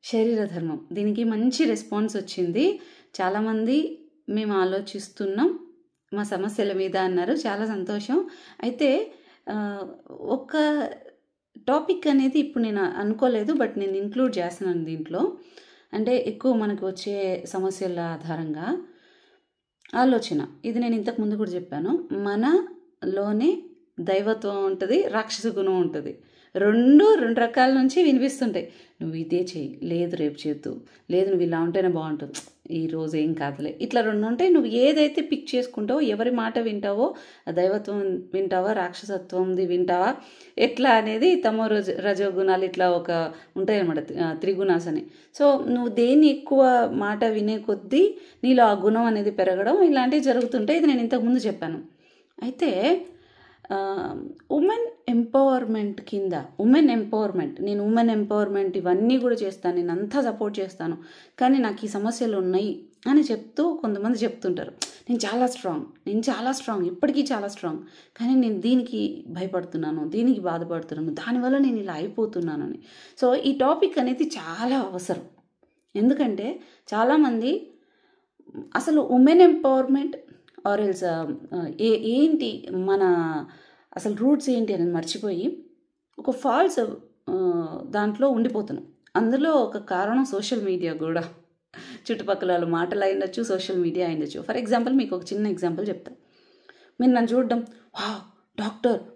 శరీర ధర్మం. దీనికి మంచి రెస్పాన్స్ వచ్చింది. చాలామంది మేము ఆలోచిస్తున్నాం మా సమస్యల మీద అన్నారు. చాలా సంతోషం. అయితే ఒక టాపిక్ అనేది ఇప్పుడు నేను అనుకోలేదు, బట్ నేను ఇంక్లూడ్ చేస్తున్నాను దీంట్లో. అంటే ఎక్కువ మనకు వచ్చే సమస్యల ఆధారంగా ఆలోచన. ఇది నేను ఇంతకు ముందు కూడా చెప్పాను. మనలోనే దైవత్వం ఉంటుంది, రాక్షస గుణం ఉంటుంది. రెండు రకాల నుంచి వినిపిస్తుంటాయి. నువ్వు ఇదే చెయ్యి, లేదు రేపు చేద్దు, లేదు నువ్వు ఇలా ఉంటేనే బాగుంటుంది, ఈరోజు ఏం కాదులే, ఇట్లా రెండు ఉంటాయి. నువ్వు ఏదైతే పిక్ చేసుకుంటావో, ఎవరి మాట వింటావో, దైవత్వం వింటావా, రాక్షసత్వంది వింటావా, ఎట్లా అనేది తమో రజోగుణాలు ఇట్లా ఒక ఉంటాయి అన్నమాట, త్రిగుణాస్ అని. సో నువ్వు దేన్ని ఎక్కువ మాట వినే కొద్దీ నీలో ఆ గుణం అనేది పెరగడం ఇలాంటివి జరుగుతుంటాయి. ఇది నేను ఇంతకుముందు చెప్పాను. అయితే ఉమెన్ ఎంపవర్మెంట్ కింద, ఉమెన్ ఎంపవర్మెంట్ ఇవన్నీ కూడా చేస్తాను, నేను అంతా సపోర్ట్ చేస్తాను, కానీ నాకు ఈ సమస్యలు ఉన్నాయి అని చెప్తూ కొంతమంది చెప్తుంటారు. నేను చాలా స్ట్రాంగ్, ఇప్పటికీ చాలా స్ట్రాంగ్, కానీ నేను దీనికి భయపడుతున్నాను, దీనికి బాధపడుతున్నాను, దానివల్ల నేను ఇలా అయిపోతున్నానని. సో ఈ టాపిక్ అనేది చాలా అవసరం. ఎందుకంటే చాలామంది అసలు ఉమెన్ ఎంపవర్మెంట్ ఆర్ఎల్స్ ఏంటి, మన అసలు రూట్స్ ఏంటి అనేది మర్చిపోయి ఒక ఫాల్స్ దాంట్లో ఉండిపోతున్నాం. అందులో ఒక కారణం సోషల్ మీడియా కూడా. చుట్టుపక్కల వాళ్ళ మాటలు అయిండొచ్చు, సోషల్ మీడియా అయిండొచ్చు. ఫర్ ఎగ్జాంపుల్ మీకు ఒక చిన్న ఎగ్జాంపుల్ చెప్తాను. మీరు నన్ను చూడడం,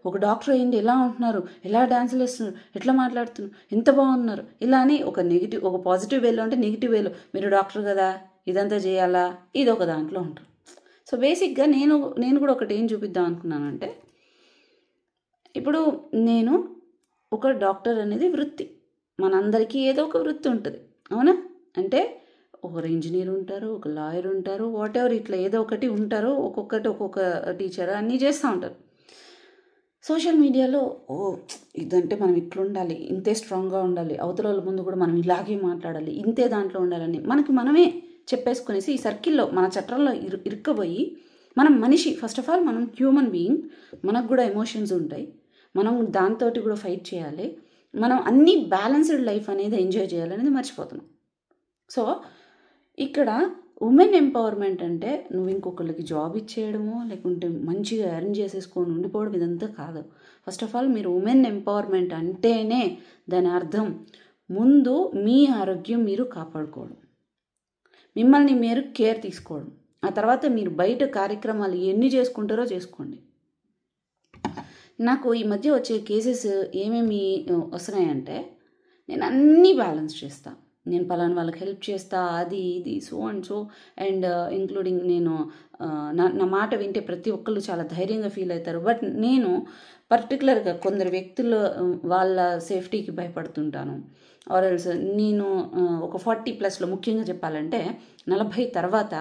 ఒక డాక్టర్ అయ్యింది, ఎలా ఉంటున్నారు, ఎలా డాన్సులు వేస్తున్నారు, ఎట్లా మాట్లాడుతున్నారు, ఎంత బాగున్నారు, ఇలా అని ఒక పాజిటివ్ వేలో అంటే నెగిటివ్ వేలో మీరు డాక్టర్ కదా ఇదంతా చేయాలా, ఇది ఒక దాంట్లో ఉంటారు. సో బేసిక్గా నేను కూడా ఒకటి ఏం చూపిద్దాం అనుకున్నానంటే, ఇప్పుడు నేను ఒక డాక్టర్ అనేది వృత్తి, మనందరికీ ఏదో ఒక వృత్తి ఉంటుంది, అవునా? అంటే ఒకరు ఇంజనీర్ ఉంటారు, ఒక లాయర్ ఉంటారు, వాట్ ఎవర్, ఇట్లా ఏదో ఒకటి ఉంటారు, ఒక్కొక్క టీచర్ అన్నీ చేస్తూ ఉంటారు. సోషల్ మీడియాలో ఇదంటే మనం ఇట్లుండాలి, ఇంతే స్ట్రాంగ్గా ఉండాలి, అవతల వాళ్ళ ముందు కూడా మనం ఇలాగే మాట్లాడాలి, ఇంతే దాంట్లో ఉండాలని మనమే చెప్పేసుకునేసి ఈ సర్కిల్లో మన చట్రంలో ఇరుక్కబోయి, మనం మనిషి, ఫస్ట్ ఆఫ్ ఆల్ మనం హ్యూమన్ బీయింగ్, మనకు కూడా ఎమోషన్స్ ఉంటాయి, మనం దాంతో కూడా ఫైట్ చేయాలి, మనం అన్ని బ్యాలెన్స్డ్ లైఫ్ అనేది ఎంజాయ్ చేయాలనేది మర్చిపోతున్నాం. సో ఇక్కడ ఉమెన్ ఎంపవర్మెంట్ అంటే నువ్వు ఇంకొకరికి జాబ్ ఇచ్చేయడమో, లేకుంటే మంచిగా ఎర్న్ చేసేసుకొని ఉండిపోవడం, ఇదంతా కాదు. ఫస్ట్ ఆఫ్ ఆల్ మీరు ఉమెన్ ఎంపవర్మెంట్ అంటేనే దాని అర్థం ముందు మీ ఆరోగ్యం మీరు కాపాడుకోవడం, మిమ్మల్ని మీరు కేర్ తీసుకోవడం, ఆ తర్వాత మీరు బయట కార్యక్రమాలు ఎన్ని చేసుకుంటారో చేసుకోండి. నాకు ఈ మధ్య వచ్చే కేసెస్ ఏమేమి వస్తున్నాయంటే, నేను అన్నీ బ్యాలెన్స్ చేస్తాను, నేను పలానా వాళ్ళకి హెల్ప్ చేస్తా, అది ఇది so and so, and including నేను నా మాట వింటే ప్రతి ఒక్కళ్ళు చాలా ధైర్యంగా ఫీల్ అవుతారు. బట్ నేను పర్టికులర్గా కొందరు వ్యక్తులు వాళ్ళ సేఫ్టీకి భయపడుతుంటాను. ఆర్ఎల్స్ నేను ఒక 40+లో ముఖ్యంగా చెప్పాలంటే 40 తర్వాత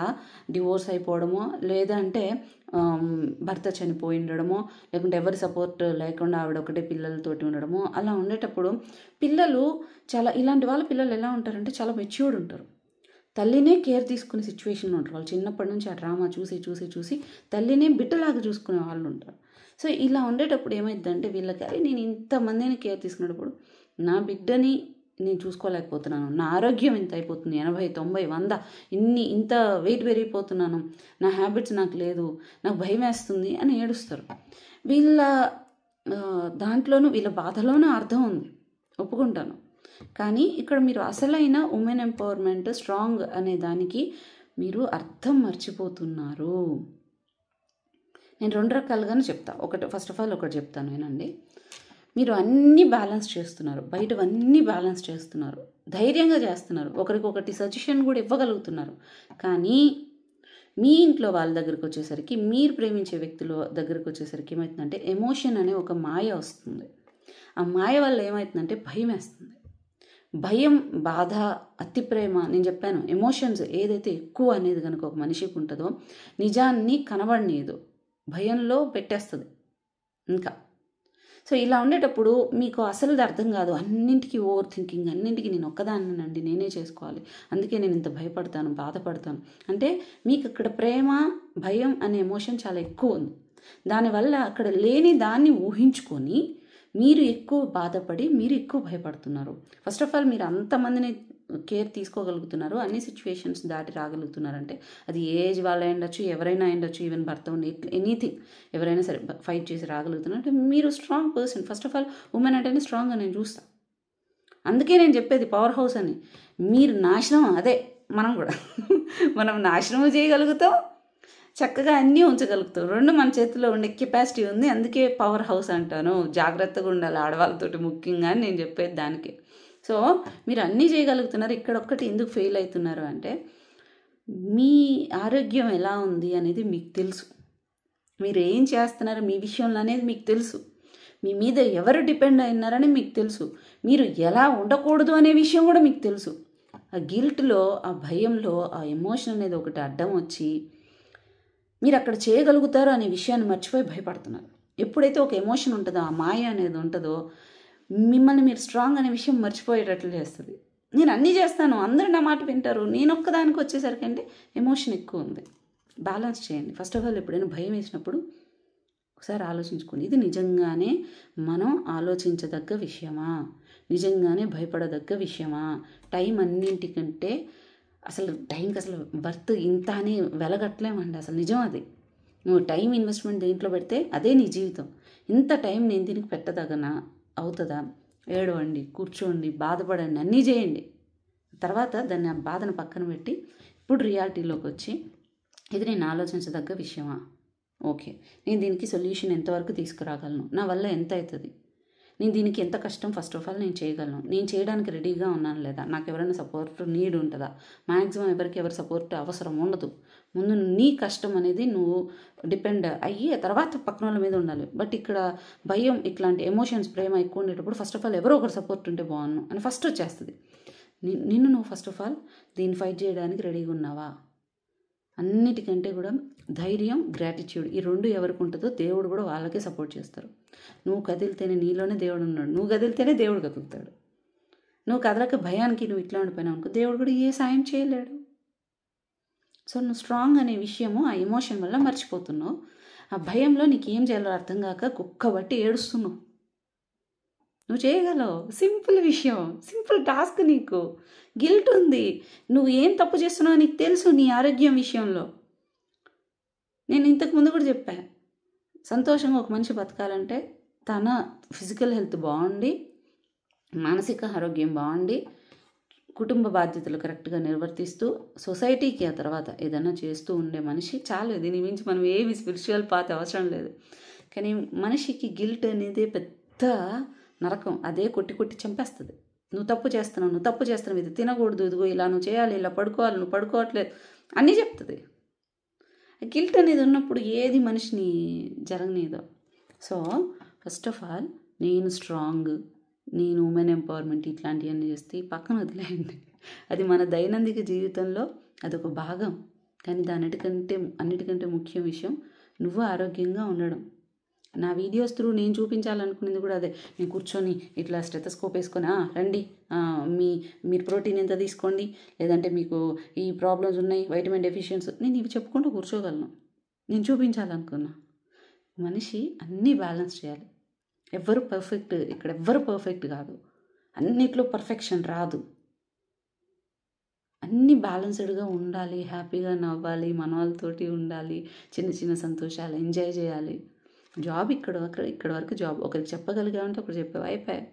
డివోర్స్ అయిపోవడమో, లేదంటే భర్త చనిపోయి ఉండడమో, లేకుంటే ఎవరి సపోర్ట్ లేకుండా ఆవిడ ఒకటే పిల్లలతోటి ఉండడమో, అలా ఉండేటప్పుడు పిల్లలు ఇలాంటి వాళ్ళ పిల్లలు ఎలా ఉంటారంటే చాలా మెచ్యూర్డ్ ఉంటారు, తల్లినే కేర్ తీసుకునే సిచ్యువేషన్ ఉంటారు. వాళ్ళు చిన్నప్పటి నుంచి ఆ డ్రామా చూసి తల్లినే బిడ్డలాగా చూసుకునే వాళ్ళు ఉంటారు. సో ఇలా ఉండేటప్పుడు ఏమైందంటే వీళ్ళకి, నేను ఇంతమందిని కేర్ తీసుకునేటప్పుడు నా బిడ్డని నేను చూసుకోలేకపోతున్నాను, నా ఆరోగ్యం ఇంత అయిపోతుంది, 80, 90, 100 ఇంత వెయిట్ పెరిగిపోతున్నాను, నా హ్యాబిట్స్ నాకు లేదు, నాకు భయం వేస్తుంది అని ఏడుస్తారు. వీళ్ళ దాంట్లోనూ వీళ్ళ బాధలోనూ అర్థం ఉంది, ఒప్పుకుంటాను. కానీ ఇక్కడ మీరు అసలైన ఉమెన్ ఎంపవర్మెంట్, స్ట్రాంగ్ అనే దానికి మీరు అర్థం మర్చిపోతున్నారు. నేను 2 రకాలుగానే చెప్తా. ఫస్ట్ ఆఫ్ ఆల్ ఒకటి చెప్తాను వినండి. మీరు అన్నీ బ్యాలెన్స్ చేస్తున్నారు, బయటవన్నీ బ్యాలెన్స్ చేస్తున్నారు, ధైర్యంగా చేస్తున్నారు, ఒకరికొకటి సజెషన్ కూడా ఇవ్వగలుగుతున్నారు. కానీ మీ ఇంట్లో వాళ్ళ దగ్గరికి వచ్చేసరికి, మీరు ప్రేమించే వ్యక్తుల దగ్గరికి వచ్చేసరికి ఏమవుతుందంటే ఎమోషన్ అనే ఒక మాయ వస్తుంది. ఆ మాయ వల్ల ఏమవుతుందంటే భయం వేస్తుంది. భయం, బాధ, అతి ప్రేమ, నేను చెప్పాను ఎమోషన్స్ ఏదైతే ఎక్కువ అనేది కనుక ఒక మనిషికి ఉంటుందో నిజాన్ని కనబడనీయదు, భయంలో పెట్టేస్తుంది ఇంకా. సో ఇలా ఉండేటప్పుడు మీకు అసలు అర్థం కాదు, అన్నింటికీ ఓవర్ థింకింగ్, అన్నింటికి నేను ఒక్కదాన్నండి, నేనే చేసుకోవాలి, అందుకే నేను ఇంత భయపడతాను, బాధపడతాను అంటే మీకు అక్కడ ప్రేమ, భయం అనే ఎమోషన్ చాలా ఎక్కువ ఉంది. దానివల్ల అక్కడ లేని దాన్ని ఊహించుకొని మీరు ఎక్కువ బాధపడి మీరు ఎక్కువ భయపడుతున్నారు. ఫస్ట్ ఆఫ్ ఆల్ మీరు అంతమందిని కేర్ తీసుకోగలుగుతున్నారు, అన్ని సిచ్యువేషన్స్ దాటి రాగలుగుతున్నారంటే అది ఏజ్ వాళ్ళ ఉండొచ్చు, ఎవరైనా ఉండొచ్చు, ఈవెన్ భర్త ఉండి ఎనీథింగ్ ఎవరైనా సరే ఫైట్ చేసి రాగలుగుతున్నారు అంటే మీరు strong person. First of all women అంటేనే స్ట్రాంగ్గా నేను చూస్తాను. అందుకే నేను చెప్పేది పవర్ హౌస్ అని. మీరు నాశనం అదే మనం కూడా మనం నాశనం చేయగలుగుతాం, చక్కగా అన్నీ ఉంచగలుగుతాం. రెండు మన చేతిలో ఉండే కెపాసిటీ ఉంది. అందుకే పవర్ హౌస్ అంటాను. జాగ్రత్తగా ఉండాలి ఆడవాళ్ళతోటి ముఖ్యంగా అని నేను చెప్పేది దానికి. సో మీరు అన్నీ చేయగలుగుతున్నారు. ఇక్కడ ఒక్కటి ఎందుకు ఫెయిల్ అవుతున్నారు అంటే మీ ఆరోగ్యం ఎలా ఉంది అనేది మీకు తెలుసు. మీరు ఏం చేస్తున్నారు మీ విషయంలో అనేది మీకు తెలుసు. మీ మీద ఎవరు డిపెండ్ అయినారని మీకు తెలుసు. మీరు ఎలా ఉండకూడదు అనే విషయం కూడా మీకు తెలుసు. ఆ గిల్ట్లో, ఆ భయంలో, ఆ ఎమోషన్ అనేది ఒకటి అడ్డం వచ్చి మీరు అక్కడ చేయగలుగుతారు అనే విషయాన్ని మర్చిపోయి భయపడుతున్నారు. ఎప్పుడైతే ఒక ఎమోషన్ ఉంటుందో, ఆ మాయ అనేది ఉంటుందో, మిమ్మల్ని మీరు స్ట్రాంగ్ అనే విషయం మర్చిపోయేటట్లు చేస్తుంది. నేను అన్నీ చేస్తాను, అందరూ నా మాట వింటారు, నేను ఒక్కదానికి వచ్చేసరికి అంటే ఎమోషన్ ఎక్కువ ఉంది. బ్యాలెన్స్ చేయండి. ఫస్ట్ ఆఫ్ ఆల్ ఎప్పుడైనా భయం వేసినప్పుడు ఒకసారి ఆలోచించుకోండి, ఇది నిజంగానే మనం ఆలోచించదగ్గ విషయమా, నిజంగానే భయపడదగ్గ విషయమా? టైం అన్నింటికంటే అసలు టైంకి అసలు వర్త్ ఇంత అని వెలగట్లేమండి. అసలు నిజం అది. నువ్వు టైం ఇన్వెస్ట్మెంట్ దేంట్లో పెడితే అదే నీ జీవితం. ఇంత టైం నేను దీనికి పెట్టదగనా, అవుతుందా? ఏడవండి, కూర్చోండి, బాధపడండి, అన్నీ చేయండి. తర్వాత దాన్ని ఆ బాధను పక్కన పెట్టి ఇప్పుడు రియాలిటీలోకి వచ్చి ఇది నేను ఆలోచించదగ్గ విషయమా, ఓకే, నేను దీనికి సొల్యూషన్ ఎంతవరకు తీసుకురాగలను, నా వల్ల ఎంత అవుతుంది, నేను దీనికి ఎంత కష్టం ఫస్ట్ ఆఫ్ ఆల్ నేను చేయగలను, నేను చేయడానికి రెడీగా ఉన్నాను లేదా, నాకు ఎవరైనా సపోర్ట్ నీడ్ ఉంటుందా? మ్యాక్సిమం ఎవరు సపోర్ట్ అవసరం ఉండదు. ముందు నీ కష్టం అనేది నువ్వు డిపెండ్ అయ్యి తర్వాత పక్కన వాళ్ళ మీద ఉండాలి. బట్ ఇక్కడ భయం, ఇట్లాంటి ఎమోషన్స్, ప్రేమ ఎక్కువ ఉండేటప్పుడు ఫస్ట్ ఆఫ్ ఆల్ ఎవరో ఒకరు సపోర్ట్ ఉంటే బాగున్నాను అని ఫస్ట్ వచ్చేస్తుంది. నిన్ను నువ్వు ఫస్ట్ ఆఫ్ ఆల్ దీన్ని ఫైట్ చేయడానికి రెడీగా ఉన్నావా? అన్నిటికంటే కూడా ధైర్యం, గ్రాటిట్యూడ్, ఈ రెండు ఎవరికి ఉంటుందో దేవుడు కూడా వాళ్ళకే సపోర్ట్ చేస్తారు. నువ్వు కదిలితేనే నీలోనే దేవుడు ఉన్నాడు, నువ్వు కదిలితేనే దేవుడు కదులుతాడు. నువ్వు కదలక భయానికి నువ్వు ఇట్లా ఉండిపోయినావు అనుకో, దేవుడు కూడా ఏ సాయం చేయలేడు. సో నువ్వు స్ట్రాంగ్ అనే విషయము ఆ ఎమోషన్ వల్ల మర్చిపోతున్నావు. ఆ భయంలో నీకు ఏం చేయాలో అర్థం కాక కుక్కబట్టి ఏడుస్తున్నావు. నువ్వు చేయగలవు. సింపుల్ విషయం, సింపుల్ టాస్క్. నీకు గిల్ట్ ఉంది, నువ్వు ఏం తప్పు చేస్తున్నావో నీకు తెలుసు. నీ ఆరోగ్యం విషయంలో నేను ఇంతకుముందు కూడా చెప్పా, సంతోషంగా ఒక మనిషి బతకాలంటే తన ఫిజికల్ హెల్త్ బాగుండి, మానసిక ఆరోగ్యం బాగుండి, కుటుంబ బాధ్యతలు కరెక్ట్గా నిర్వర్తిస్తూ, సొసైటీకి ఆ తర్వాత ఏదైనా చేస్తూ ఉండే మనిషి చాలు. దీని మించి మనం ఏమి స్పిరిచువల్ పాత్ అవసరం లేదు. కానీ మనిషికి గిల్ట్ అనేది పెద్ద నరకం. అదే కొట్టి కొట్టి చంపేస్తుంది. నువ్వు తప్పు చేస్తున్నావు, ఇది తినకూడదు, ఇదిగో ఇలా నువ్వు చేయాలి, ఇలా పడుకోవాలి, నువ్వు పడుకోవట్లేదు అన్నీ చెప్తుంది. గిల్ట్ అనేది ఉన్నప్పుడు ఏది మనిషిని జరగనీదో. సో ఫస్ట్ ఆఫ్ ఆల్ నేను స్ట్రాంగ్, నేను ఉమెన్ ఎంపవర్మెంట్ ఇట్లాంటివన్నీ చేస్తే పక్కన వదిలేయండి. అది మన దైనందిక జీవితంలో అదొక భాగం. కానీ అన్నిటికంటే ముఖ్య విషయం నువ్వు ఆరోగ్యంగా ఉండడం. నా వీడియోస్ త్రూ నేను చూపించాలనుకునేది కూడా అదే. నేను కూర్చొని ఇట్లా స్టెథోస్కోప్ వేసుకొని రండి, మీరు ప్రోటీన్ ఎంత తీసుకోండి, లేదంటే మీకు ఈ ప్రాబ్లమ్స్ ఉన్నాయి, వైటమిన్ డెఫిషియన్సీ, నేను ఇవి చెప్పుకుంటూ కూర్చోగలను. నేను చూపించాలనుకున్నా. మనిషి అన్నీ బ్యాలెన్స్ చేయాలి. ఎవ్వరు పర్ఫెక్ట్ కాదు. అన్నిట్లో పర్ఫెక్షన్ రాదు. అన్నీ బ్యాలెన్స్డ్గా ఉండాలి, హ్యాపీగా నవ్వాలి, మన వాళ్ళతోటి ఉండాలి, చిన్న చిన్న సంతోషాలు ఎంజాయ్ చేయాలి. జాబ్ ఇక్కడ వరకు జాబ్ ఒకరికి చెప్పగలిగామంటే ఒకరు చెప్పావు, అయిపోయాయి.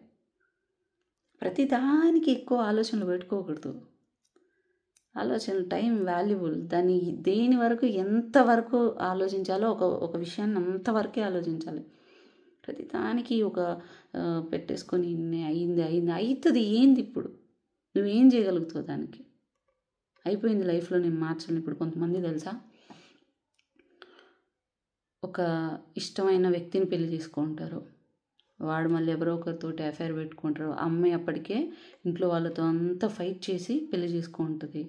ప్రతి దానికి ఎక్కువ ఆలోచనలు పెట్టుకోకూడదు. ఆలోచనలు టైం వాల్యుబుల్. దేని వరకు ఎంతవరకు ఆలోచించాలో ఒక విషయాన్ని అంతవరకే ఆలోచించాలి. ప్రతి దానికి ఒక పెట్టేసుకొని అయింది అవుతుంది. ఏంది ఇప్పుడు నువ్వేం చేయగలుగుతావు? దానికి అయిపోయింది లైఫ్లో, నేను మార్చాను. ఇప్పుడు కొంతమంది తెలుసా, ఒక ఇష్టమైన వ్యక్తిని పెళ్లి చేసుకుంటారు, వాడు మళ్ళీ ఎవరో ఒకరితోటి అఫైర్ పెట్టుకుంటారు. అమ్మాయి అప్పటికే ఇంట్లో వాళ్ళతో అంతా ఫైట్ చేసి పెళ్లి చేసుకుంటుంది,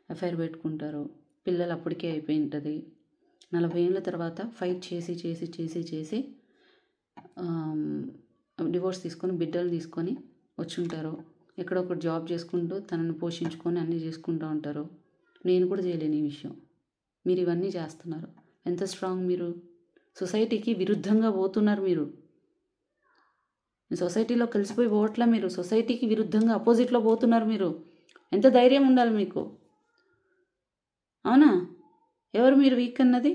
అఫైర్ పెట్టుకుంటారు, పిల్లలు అప్పటికే అయిపోయి ఉంటుంది. 40 ఏళ్ళ తర్వాత ఫైట్ చేసి డివోర్స్ తీసుకొని బిడ్డలు తీసుకొని వచ్చుంటారు. ఎక్కడొకటి జాబ్ చేసుకుంటూ తనని పోషించుకొని అన్నీ చేసుకుంటూ ఉంటారు. నేను కూడా చేయలేని ఈ విషయం. మీరు ఇవన్నీ చేస్తున్నారు. ఎంత స్ట్రాంగ్ మీరు? సొసైటీకి విరుద్ధంగా పోతున్నారు. మీరు సొసైటీలో కలిసిపోయి పోవట్లా, మీరు సొసైటీకి విరుద్ధంగా అపోజిట్లో పోతున్నారు. మీరు ఎంత ధైర్యం ఉండాలి మీకు. అవునా? ఎవరు మీరు వీక్ అన్నది?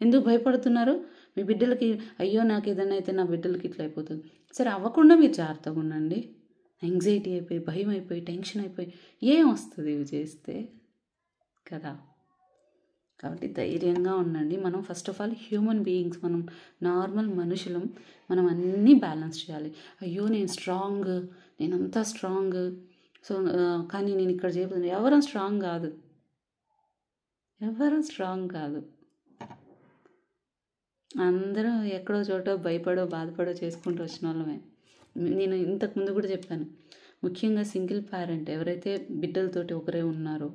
ఎందుకు భయపడుతున్నారు? మీ బిడ్డలకి అయ్యో నాకు ఏదైనా అయితే నా బిడ్డలకి ఇట్లా అయిపోతుంది. సరే అవ్వకుండా మీరు జాగ్రత్తగా ఉండండి. యాంగ్జైటీ అయిపోయి, భయం అయిపోయి, టెన్షన్ అయిపోయి ఏం వస్తుంది ఇవి చేస్తే కదా? కాబట్టి ధైర్యంగా ఉండండి. మనం first of all human beings, మనం నార్మల్ మనుషులం. మనం అన్నీ బ్యాలెన్స్ చేయాలి. అయ్యో నేను స్ట్రాంగ్, నేనంతా స్ట్రాంగ్, సో కానీ నేను ఇక్కడ చేయబోతున్నాను. ఎవరం స్ట్రాంగ్ కాదు, ఎవరం స్ట్రాంగ్ కాదు. అందరూ ఎక్కడో చోట భయపడో బాధపడో చేసుకుంటూ వచ్చిన వాళ్ళమే. నేను ఇంతకుముందు కూడా చెప్పాను, ముఖ్యంగా సింగిల్ పేరెంట్ ఎవరైతే బిడ్డలతోటి ఒకరే ఉన్నారో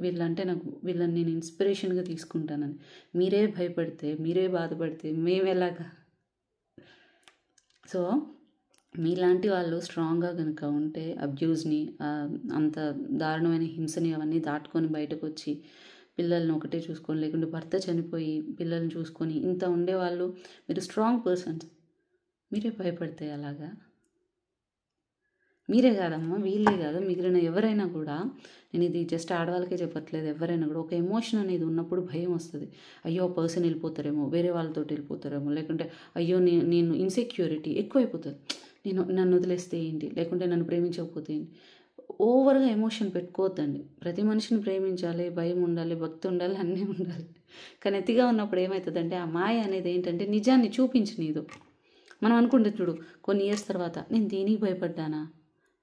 వీళ్ళంటే నాకు వీళ్ళని నేను ఇన్స్పిరేషన్గా తీసుకుంటానని. మీరే భయపడితే, మీరే బాధపడితే మేము ఎలాగా? సో మీలాంటి వాళ్ళు స్ట్రాంగ్గా కనుక ఉంటే అబ్యూస్ని, అంత దారుణమైన హింసని అవన్నీ దాటుకొని బయటకు వచ్చి పిల్లల్ని ఒకటే చూసుకొని, లేకుంటే భర్త చనిపోయి పిల్లల్ని చూసుకొని ఇంత ఉండేవాళ్ళు మీరు స్ట్రాంగ్ పర్సన్స్. మీరే భయపడితే అలాగా? మీరే కాదమ్మా, వీళ్ళే కాదు, మిగిలిన ఎవరైనా కూడా, నేను ఇది జస్ట్ ఆడవాళ్ళకే చెప్పట్లేదు, ఎవరైనా కూడా ఒక ఎమోషన్ అనేది ఉన్నప్పుడు భయం వస్తుంది. అయ్యో పర్సన్ వెళ్ళిపోతారేమో, వేరే వాళ్ళతో వెళ్ళిపోతారేమో, లేకుంటే అయ్యో నేను ఇన్సెక్యూరిటీ ఎక్కువైపోతుంది, నన్ను వదిలేస్తే ఏంటి, లేకుంటే నన్ను ప్రేమించకపోతే ఏంటి. ఓవర్గా ఎమోషన్ పెట్టుకోవద్దండి. ప్రతి మనిషిని ప్రేమించాలి, భయం ఉండాలి, భక్తి ఉండాలి, అన్నీ ఉండాలి. కానీ ఎత్తిగా ఉన్నప్పుడు ఏమవుతుందంటే ఆ మాయ అనేది ఏంటంటే నిజాన్ని చూపించనీదు. మనం అనుకుంటే చూడు, కొన్ని ఇయర్స్ తర్వాత నేను దీనికి భయపడ్డానా,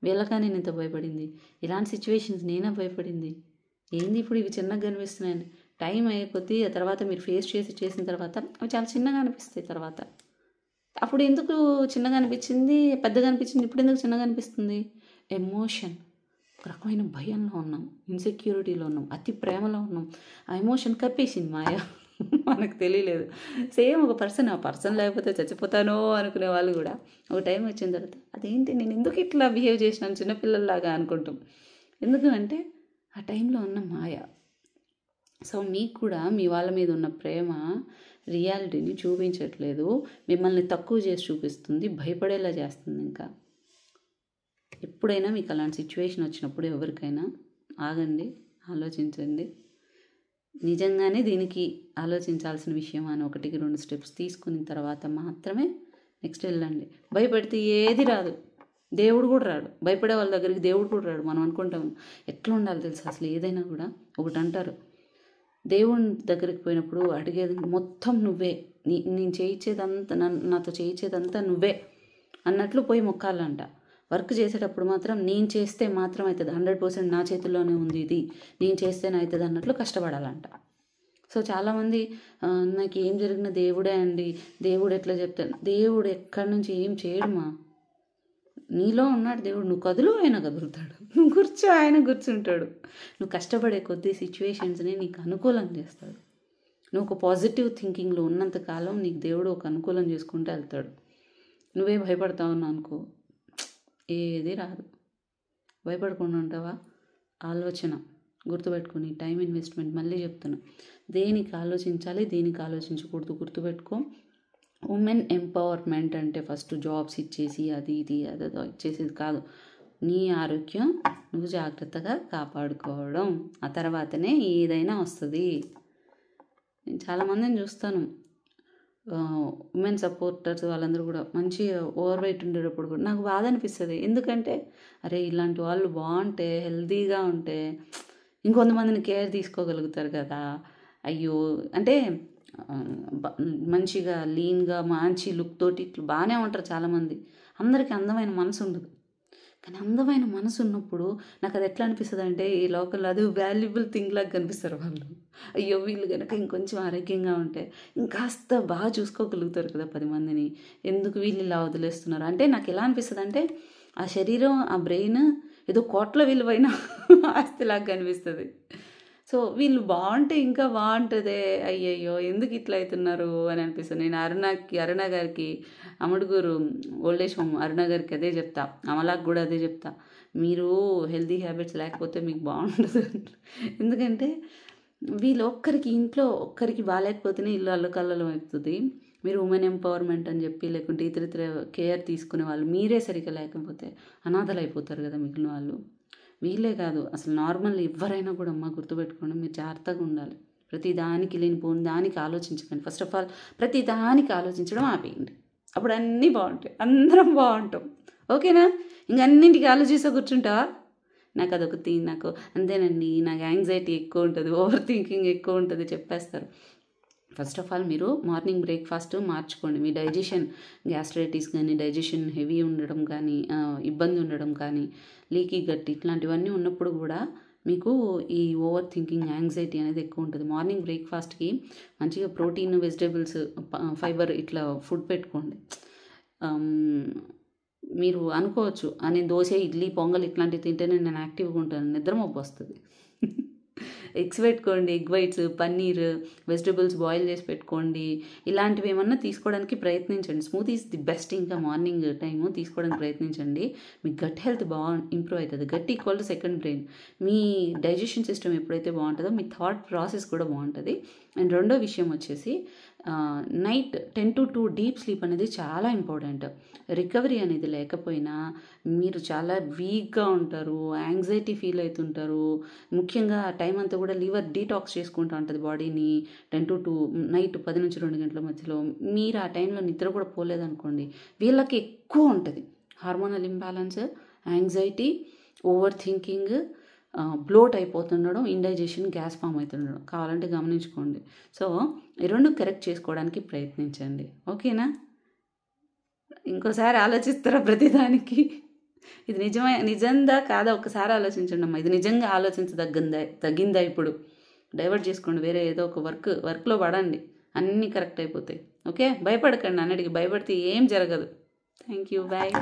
వీళ్ళకా నేను ఇంత భయపడింది, ఇలాంటి సిచ్యువేషన్స్ నేనే భయపడింది, ఏంది ఇప్పుడు ఇవి చిన్నగా కనిపిస్తున్నాయండి. టైం అయ్యే కొద్దీ ఆ తర్వాత మీరు ఫేస్ చేసిన తర్వాత అవి చాలా చిన్నగా అనిపిస్తాయి. తర్వాత అప్పుడు ఎందుకు చిన్నగా అనిపించింది, పెద్దగా అనిపించింది, ఇప్పుడు ఎందుకు చిన్నగా అనిపిస్తుంది? ఎమోషన్, ఒక రకమైన భయంలో ఉన్నాం, ఇన్సెక్యూరిటీలో ఉన్నాం, అతి ప్రేమలో ఉన్నాం. ఆ ఎమోషన్ కప్పేసింది మాయ, మనకు తెలియలేదు. సేమ్ ఒక పర్సన్, ఆ పర్సన్ లేకపోతే చచ్చిపోతానో అనుకునే వాళ్ళు కూడా ఒక టైం వచ్చిన తర్వాత అదేంటి నేను ఎందుకు ఇట్లా బిహేవ్ చేసినాను చిన్నపిల్లల్లాగా అనుకుంటాం. ఎందుకు అంటే ఆ టైంలో ఉన్న మాయ. సో మీకు కూడా మీ వాళ్ళ మీద ఉన్న ప్రేమ రియాలిటీని చూపించట్లేదు, మిమ్మల్ని తక్కువ చేసి చూపిస్తుంది, భయపడేలా చేస్తుంది. ఇంకా ఎప్పుడైనా మీకు అలాంటి సిచ్యువేషన్ వచ్చినప్పుడు ఎవరికైనా ఆగండి, ఆలోచించండి. నిజంగానే దీనికి ఆలోచించాల్సిన విషయం అని 1-2 స్టెప్స్ తీసుకున్న తర్వాత మాత్రమే నెక్స్ట్ వెళ్ళండి. భయపడితే ఏది రాదు, దేవుడు కూడా రాడు. భయపడే వాళ్ళ దగ్గరికి దేవుడు కూడా రాడు. మనం అనుకుంటాం ఎట్లా ఉండాలి తెలుసు అసలు ఏదైనా కూడా. ఒకటి అంటారు, దేవుని దగ్గరికి పోయినప్పుడు అడిగేది మొత్తం నువ్వే, నేను చేయించేదంతా, నాతో చేయించేదంతా నువ్వే అన్నట్లు పోయి మొక్కాలంట. వర్క్ చేసేటప్పుడు మాత్రం నేను చేస్తే మాత్రం అవుతుంది, 100% నా చేతుల్లోనే ఉంది, ఇది నేను చేస్తేనే అవుతుంది అన్నట్లు కష్టపడాలంట. సో చాలామంది నాకు ఏం జరిగిన దేవుడే అండి, దేవుడు ఎట్లా చెప్తాను, దేవుడు ఎక్కడి నుంచి ఏం చేయడమా, నీలో ఉన్నాడు దేవుడు. నువ్వు కదులు, ఆయన కదులుతాడు, నువ్వు కూర్చో, ఆయన కూర్చుంటాడు. నువ్వు కష్టపడే కొద్దీ సిచ్యువేషన్స్ని నీకు అనుకూలం చేస్తాడు. నువ్వు ఒక పాజిటివ్ థింకింగ్లో ఉన్నంతకాలం నీకు దేవుడు ఒక అనుకూలం చేసుకుంటూ వెళ్తాడు. నువ్వే భయపడతా ఉన్నావు అనుకో, ఏది రాదు. భయపడకుండా ఉంటావా? ఆలోచన గుర్తుపెట్టుకుని, టైం ఇన్వెస్ట్మెంట్, మళ్ళీ చెప్తున్నా, దేనికి ఆలోచించాలి, దేనికి ఆలోచించకూడదు గుర్తుపెట్టుకో. ఉమెన్ ఎంపవర్మెంట్ అంటే ఫస్ట్ జాబ్స్ ఇచ్చేసి అది ఇది అదో ఇచ్చేసేది కాదు. నీ ఆరోగ్యం నువ్వు జాగ్రత్తగా కాపాడుకోవడం, ఆ తర్వాతనే ఏదైనా వస్తుంది. నేను చాలామందిని చూస్తాను, ఉమెన్ సపోర్టర్స్ వాళ్ళందరూ కూడా మంచి ఓవర్ వెయిట్ ఉండేటప్పుడు కూడా నాకు బాధ అనిపిస్తుంది. ఎందుకంటే అరే ఇలాంటి వాళ్ళు బాగుంటే, హెల్తీగా ఉంటే ఇంకొంతమందిని కేర్ తీసుకోగలుగుతారు కదా. అయ్యో అంటే మంచిగా లీన్గా మంచి లుక్ తోటి ఇట్లా బాగానే ఉంటారు చాలామంది. అందరికీ అందమైన మనసు ఉండదు. కానీ అందమైన మనసు ఉన్నప్పుడు నాకు అది ఎట్లా అనిపిస్తుంది అంటే, ఈ లోకల్లో అది వాల్యుబుల్ థింగ్ లాగా కనిపిస్తారు వాళ్ళు. అయ్యో వీళ్ళు కనుక ఇంకొంచెం ఆరోగ్యంగా ఉంటే ఇంకాస్త బాగా చూసుకోగలుగుతారు కదా 10 మందిని, ఎందుకు వీళ్ళు ఇలా వదిలేస్తున్నారు అంటే నాకు ఎలా అనిపిస్తుంది అంటే, ఆ శరీరం, ఆ బ్రెయిన్ ఏదో కోట్ల విలువైన ఆస్తిలాగా కనిపిస్తుంది. సో వీళ్ళు బాగుంటే ఇంకా బాగుంటుందే, అయ్యయ్యో ఎందుకు ఇట్లా అవుతున్నారు అని అనిపిస్తుంది. నేను అరుణ గారికి, అమడుగురు ఓల్డ్ ఏజ్ హోమ్ అరుణ గారికి అదే చెప్తా, అమలాకి కూడా అదే చెప్తా, మీరు హెల్తీ హ్యాబిట్స్ లేకపోతే మీకు బాగుంటుంది. ఎందుకంటే వీళ్ళు ఇంట్లో ఒక్కరికి బాగాలేకపోతేనే ఇల్లు అల్లకల్లలో అవుతుంది. మీరు ఉమెన్ ఎంపవర్మెంట్ అని చెప్పి, లేకుంటే ఇతర కేర్ తీసుకునే వాళ్ళు మీరే సరిగ్గా లేకపోతే అనాథలు అయిపోతారు కదా మిగిలిన వాళ్ళు. వీళ్ళే కాదు, అసలు నార్మల్ ఎవరైనా కూడా అమ్మ గుర్తుపెట్టుకోండి, మీరు జాగ్రత్తగా ఉండాలి. ప్రతి దానికి లేనిపోని దానికి ఆలోచించకండి. ఫస్ట్ ఆఫ్ ఆల్ ప్రతి దానికి ఆలోచించడం ఆపేయండి. అప్పుడు అన్నీ బాగుంటాయి, అందరం బాగుంటాం. ఓకేనా? ఇంక అన్నింటికి ఆలోచిస్తూ కూర్చుంటావా? నాకు అదొకటి, నాకు అంతేనండి, నాకు యాంగ్జైటీ ఎక్కువ ఉంటుంది, ఓవర్ థింకింగ్ ఎక్కువ ఉంటుంది చెప్పేస్తారు. ఫస్ట్ ఆఫ్ ఆల్ మీరు మార్నింగ్ బ్రేక్ఫాస్ట్ మార్చుకోండి. మీ డైజెషన్, గ్యాస్ట్రైటిస్ కానీ, డైజెషన్ హెవీ ఉండడం కానీ, ఇబ్బంది ఉండడం కానీ, లీకీ గట్ ఇట్లాంటివన్నీ ఉన్నప్పుడు కూడా మీకు ఈ ఓవర్ థింకింగ్, యాంగ్జైటీ అనేది ఎక్కువ ఉంటుంది. మార్నింగ్ బ్రేక్ఫాస్ట్కి మంచిగా ప్రోటీన్, వెజిటేబుల్స్, ఫైబర్ ఇట్లా ఫుడ్ పెట్టుకోండి. మీరు అనుకోవచ్చు, నేను దోశ, ఇడ్లీ, పొంగల్ ఇట్లాంటివి తింటేనే నేను యాక్టివ్గా ఉంటాను, నిద్రమొప్పి వస్తుంది. ఎగ్స్ పెట్టుకోండి, egg whites, paneer, vegetables boil చేసి పెట్టుకోండి. ఇలాంటివి ఏమన్నా తీసుకోవడానికి ప్రయత్నించండి. Smoothies the best. ఇంకా మార్నింగ్ టైము తీసుకోవడానికి ప్రయత్నించండి. మీ గట్ హెల్త్ ఇంప్రూవ్ అవుతుంది. Gut equal to second brain. మీ డైజెషన్ సిస్టమ్ ఎప్పుడైతే బాగుంటుందో మీ థాట్ ప్రాసెస్ కూడా బాగుంటుంది. అండ్ రెండో విషయం వచ్చేసి నైట్ 10 to 2 డీప్ స్లీప్ అనేది చాలా ఇంపార్టెంట్. రికవరీ అనేది లేకపోయినా మీరు చాలా వీక్గా ఉంటారు, యాంగ్జైటీ ఫీల్ అవుతుంటారు. ముఖ్యంగా టైం అంతా కూడా లివర్ డీటాక్స్ చేసుకుంటూ ఉంటుంది బాడీని. 10 to 2 నైట్ 10 నుంచి 2 గంటల మధ్యలో మీరు ఆ టైంలో నిద్ర కూడా పోలేదనుకోండి, వీళ్ళకి ఎక్కువ ఉంటుంది hormonal imbalance, anxiety, over thinking, bloat అయిపోతుండడం, ఇండైజెషన్, గ్యాస్ ఫామ్ అవుతుండడం. కావాలంటే గమనించుకోండి. సో ఈ రెండు కరెక్ట్ చేసుకోవడానికి ప్రయత్నించండి. ఓకేనా? ఇంకోసారి ఆలోచిస్తారా ప్రతిదానికి? ఇది నిజందా కాదా ఒకసారి ఆలోచించండి అమ్మా. ఇది నిజంగా తగ్గిందా ఇప్పుడు? డైవర్ట్ చేసుకోండి, వేరే ఏదో ఒక వర్క్లో పడండి, అన్నీ కరెక్ట్ అయిపోతాయి. ఓకే? భయపడకండి, అన్నిటికీ భయపడితే ఏం జరగదు. Thank you, bye.